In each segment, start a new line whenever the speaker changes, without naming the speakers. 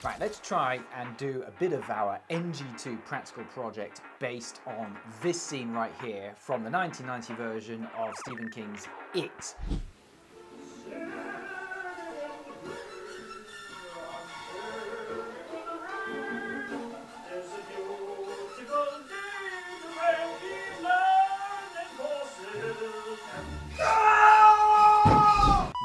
Right, let's try and do a bit of our NG2 practical project based on this scene right here from the 1990 version of Stephen King's It.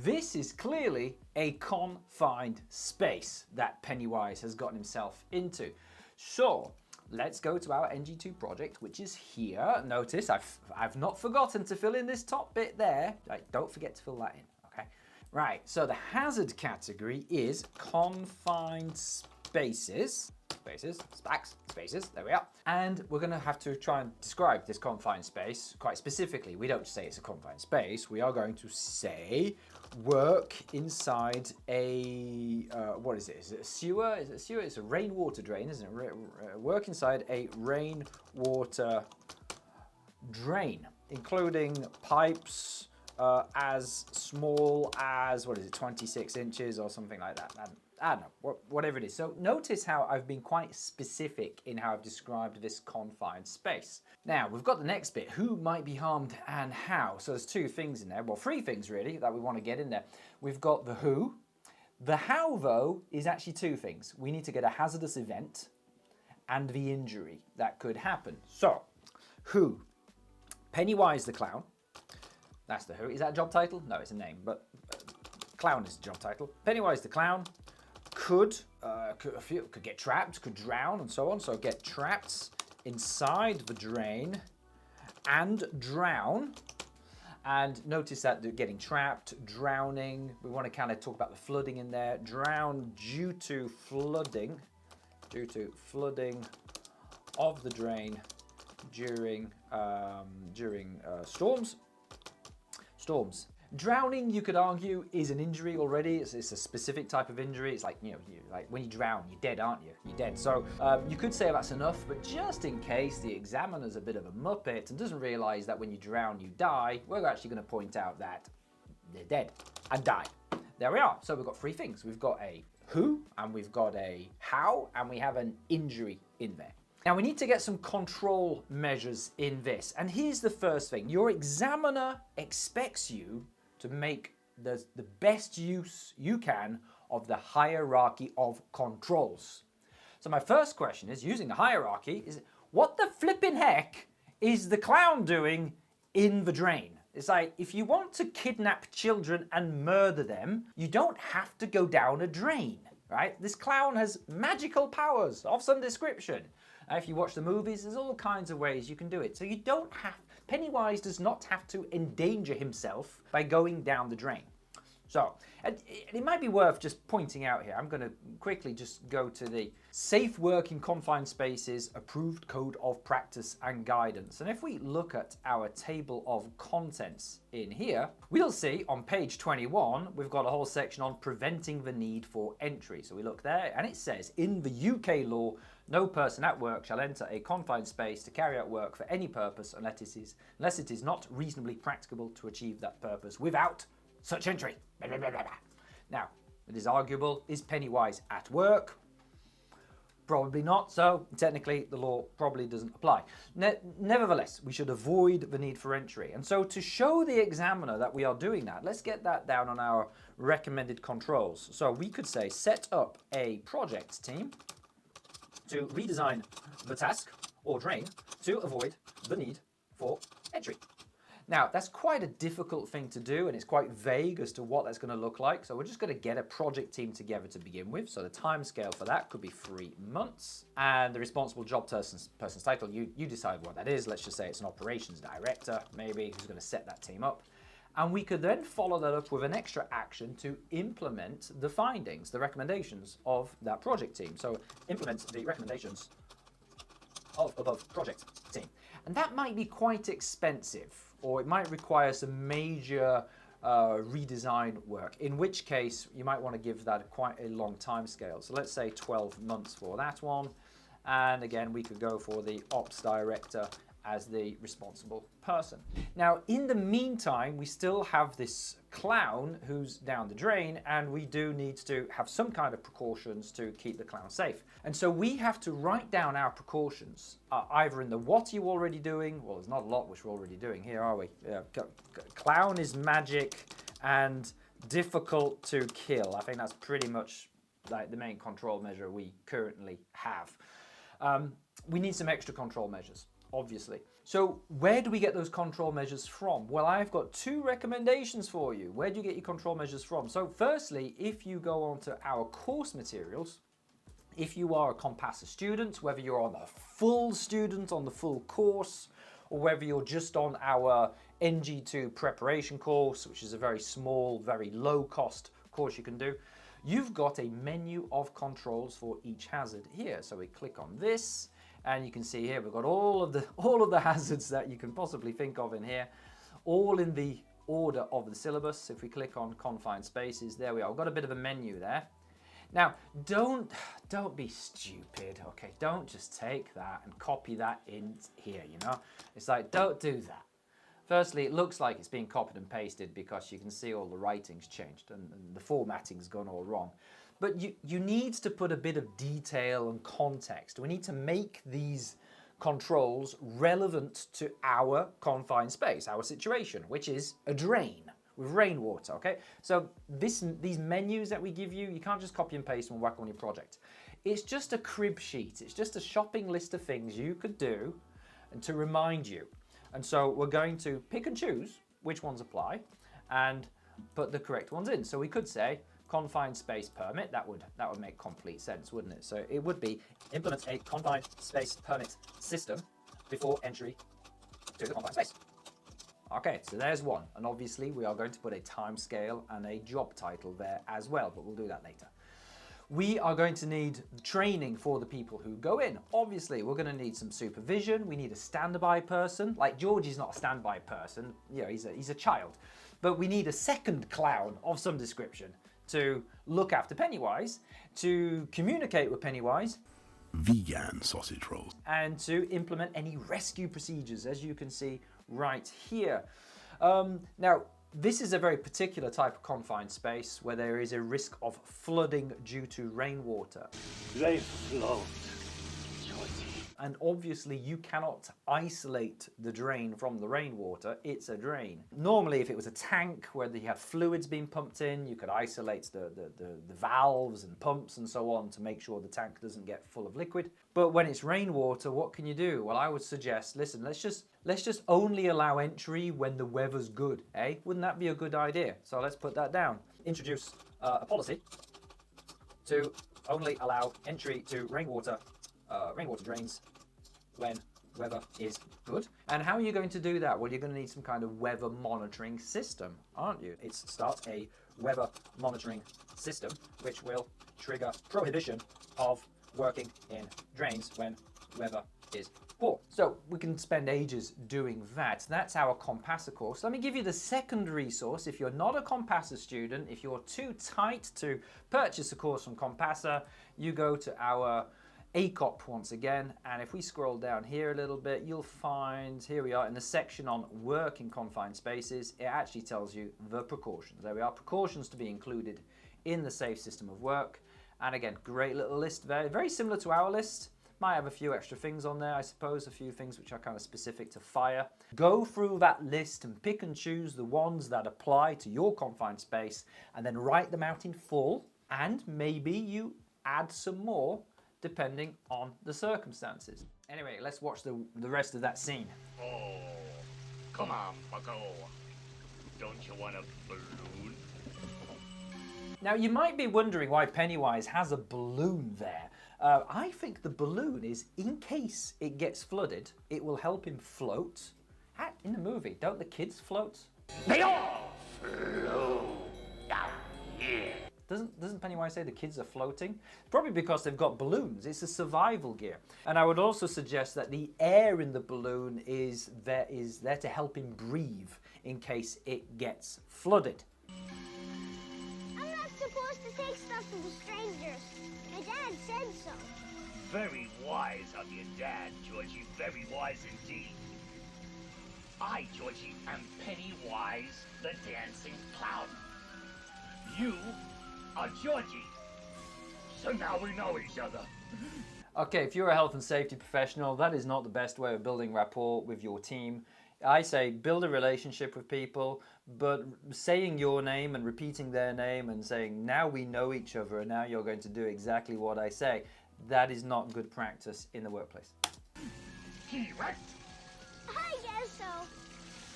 This is clearly a confined space that Pennywise has gotten himself into. So let's go to our NG2 project, which is here. Notice I've not forgotten to fill in this top bit there. Right, don't forget to fill that in, okay? Right, so the hazard category is confined spaces. Spaces, there we are. And we're gonna have to try and describe this confined space quite specifically. We don't say it's a confined space, we are going to say work inside a, what is it? Is it a sewer? Is it a sewer? It's a rainwater drain, isn't it? Work inside a rainwater drain, including pipes as small as, what is it, 26 inches or something like that. I don't know, whatever it is. So notice how I've been quite specific in how I've described this confined space. Now, we've got the next bit, who might be harmed and how. So there's two things in there, well, three things really that we want to get in there. We've got the who. The how, though, is actually two things. We need to get a hazardous event and the injury that could happen. So, who? Pennywise the clown. That's the who. Is that a job title? No, it's a name, but clown is the job title. Pennywise the clown could get trapped, could drown, and so on. So get trapped inside the drain and drown. And notice that they're getting trapped, drowning. We want to kind of talk about the flooding in there. Drown due to flooding of the drain during storms. Drowning, you could argue, is an injury already. It's a specific type of injury. It's like, like when you drown, you're dead, aren't you? You're dead. So you could say that's enough, but just in case the examiner's a bit of a muppet and doesn't realize that when you drown, you die, we're actually going to point out that they're dead and die. There we are. So we've got three things. We've got a who, and we've got a how, and we have an injury in there. Now we need to get some control measures in this. And here's the first thing. Your examiner expects you to make the best use you can of the hierarchy of controls. So my first question is, using the hierarchy, is what the flipping heck is the clown doing in the drain? It's like, if you want to kidnap children and murder them, you don't have to go down a drain, right? This clown has magical powers of some description. If you watch the movies, there's all kinds of ways you can do it. So you don't have, Pennywise does not have to endanger himself by going down the drain. So, and it might be worth just pointing out here, I'm going to quickly just go to the Safe Work in Confined Spaces Approved Code of Practice and Guidance. And if we look at our table of contents in here, we'll see on page 21, we've got a whole section on preventing the need for entry. So we look there and it says, in the UK law, no person at work shall enter a confined space to carry out work for any purpose unless it is not reasonably practicable to achieve that purpose without such entry. Now, it is arguable, is Pennywise at work? Probably not, so technically the law probably doesn't apply. Nevertheless, we should avoid the need for entry. And so to show the examiner that we are doing that, let's get that down on our recommended controls. So we could say set up a project team to redesign the task or drain to avoid the need for entry. Now, that's quite a difficult thing to do, and it's quite vague as to what that's going to look like. So we're just going to get a project team together to begin with. So the time scale for that could be 3 months. And the responsible job person's title, you decide what that is. Let's just say it's an operations director, maybe, who's going to set that team up. And we could then follow that up with an extra action to implement the findings, the recommendations of that project team. So implement the recommendations of above project team. And that might be quite expensive, or it might require some major redesign work, in which case you might want to give that quite a long time scale. So let's say 12 months for that one. And again, we could go for the ops director as the responsible person. Now, in the meantime, we still have this clown who's down the drain, and we do need to have some kind of precautions to keep the clown safe. And so we have to write down our precautions, either in the what are you already doing? Well, there's not a lot which we're already doing here, are we? Clown is magic and difficult to kill. I think that's pretty much like the main control measure we currently have. We need some extra control measures, obviously. So where do we get those control measures from? Well, I've got two recommendations for you. Where do you get your control measures from? So firstly, if you go onto our course materials, if you are a Compassa student, whether you're on the full student, on the full course, or whether you're just on our NG2 preparation course, which is a very small, very low cost course you can do, you've got a menu of controls for each hazard here. So we click on this, and you can see here we've got all of the hazards that you can possibly think of in here, all in the order of the syllabus. If we click on confined spaces, there we are. We've got a bit of a menu there. Now, don't be stupid, okay? Don't just take that and copy that in here, you know? It's like, don't do that. Firstly, it looks like it's being copied and pasted because you can see all the writing's changed and the formatting's gone all wrong. But you need to put a bit of detail and context. We need to make these controls relevant to our confined space, our situation, which is a drain with rainwater, okay? So these menus that we give you, you can't just copy and paste and whack on your project. It's just a crib sheet. It's just a shopping list of things you could do and to remind you. And so we're going to pick and choose which ones apply and put the correct ones in. So we could say confined space permit. That would make complete sense, wouldn't it? So it would be implement a confined space permit system before entry to the confined space. Okay, so there's one. And obviously we are going to put a time scale and a job title there as well, but we'll do that later. We are going to need training for the people who go in. Obviously, we're going to need some supervision. We need a standby person. Like George is not a standby person. You know, he's a child. But we need a second clown of some description to look after Pennywise, to communicate with Pennywise.
Vegan sausage rolls.
And to implement any rescue procedures, as you can see right here. Now, this is a very particular type of confined space where there is a risk of flooding due to rainwater.
They float.
And obviously you cannot isolate the drain from the rainwater, it's a drain. Normally if it was a tank where you had fluids being pumped in, you could isolate the valves and pumps and so on to make sure the tank doesn't get full of liquid. But when it's rainwater, what can you do? Well, I would suggest, listen, let's just only allow entry when the weather's good, eh? Wouldn't that be a good idea? So let's put that down. Introduce a policy to only allow entry to rainwater drains when weather is good. And how are you going to do that? Well, you're going to need some kind of weather monitoring system, aren't you? It's start a weather monitoring system, which will trigger prohibition of working in drains when weather is poor. So we can spend ages doing that. That's our Compassa course. Let me give you the second resource. If you're not a Compassa student, if you're too tight to purchase a course from Compassa, you go to our ACOP once again, and if we scroll down here a little bit, you'll find, here we are in the section on work in confined spaces, it actually tells you the precautions. There we are, precautions to be included in the safe system of work. And again, great little list there, very similar to our list. Might have a few extra things on there, I suppose, a few things which are kind of specific to fire. Go through that list and pick and choose the ones that apply to your confined space, and then write them out in full, and maybe you add some more depending on the circumstances. Anyway, let's watch the rest of that scene.
Oh, come on, bucko. Don't you want a balloon?
Now, you might be wondering why Pennywise has a balloon there. I think the balloon is, in case it gets flooded, it will help him float. In the movie, don't the kids float?
They all float down here.
Doesn't Pennywise say the kids are floating? Probably because they've got balloons. It's a survival gear. And I would also suggest that the air in the balloon is there to help him breathe in case it gets flooded.
I'm not supposed to take stuff from the strangers. My dad said so.
Very wise of your dad, Georgie. Very wise indeed. I, Georgie, am Pennywise the Dancing Clown. You are Georgie. So now we know each other.
Okay, if you're a health and safety professional, that is not the best way of building rapport with your team. I say build a relationship with people, but saying your name and repeating their name and saying, now we know each other and now you're going to do exactly what I say, that is not good practice in the workplace.
T-Rex,
I guess so.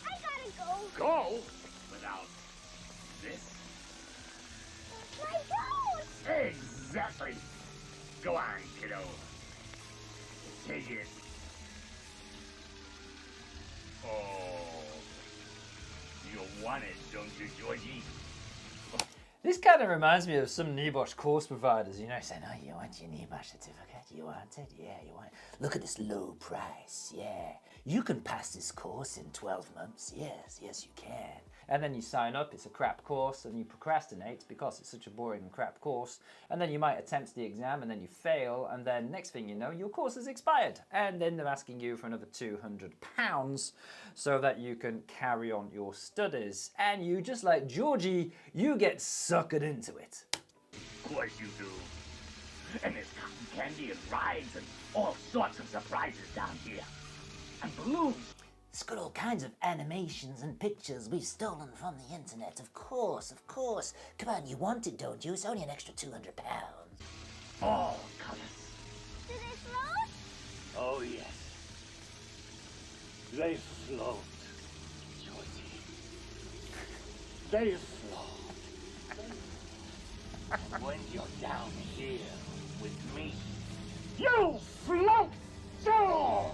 I gotta go.
go without this.
My toes!
Exactly. Go on, kiddo. Take it. Oh, you want it, don't you, Georgie?
This kind of reminds me of some NEBOSH course providers, you know, saying, oh, you want your NEBOSH certificate? You want it? Yeah, you want it. Look at this low price, yeah. You can pass this course in 12 months. Yes, yes, you can. And then you sign up, it's a crap course, and you procrastinate because it's such a boring and crap course. And then you might attempt the exam, and then you fail, and then next thing you know, your course has expired. And then they're asking you for another £200 so that you can carry on your studies. And you, just like Georgie, you get suckered into it.
Of course you do. And there's cotton candy and rides and all sorts of surprises down here. And balloons.
It's got all kinds of animations and pictures we've stolen from the internet. Of course, of course. Come on, you want it, don't you? It's only an extra £200.
All colors.
Do they float?
Oh, yes. They float, Georgie. They float. And when you're down here with me, you float too!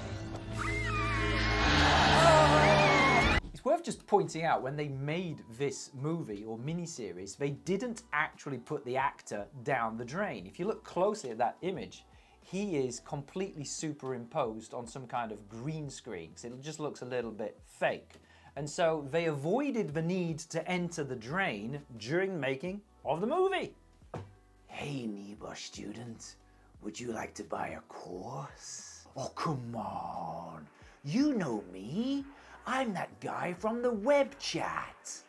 It's worth just pointing out, when they made this movie or miniseries, they didn't actually put the actor down the drain. If you look closely at that image, he is completely superimposed on some kind of green screen, so it just looks a little bit fake. And so they avoided the need to enter the drain during making of the movie. Hey, NEBOSH student, would you like to buy a course? Oh, come on. You know me. I'm that guy from the web chat.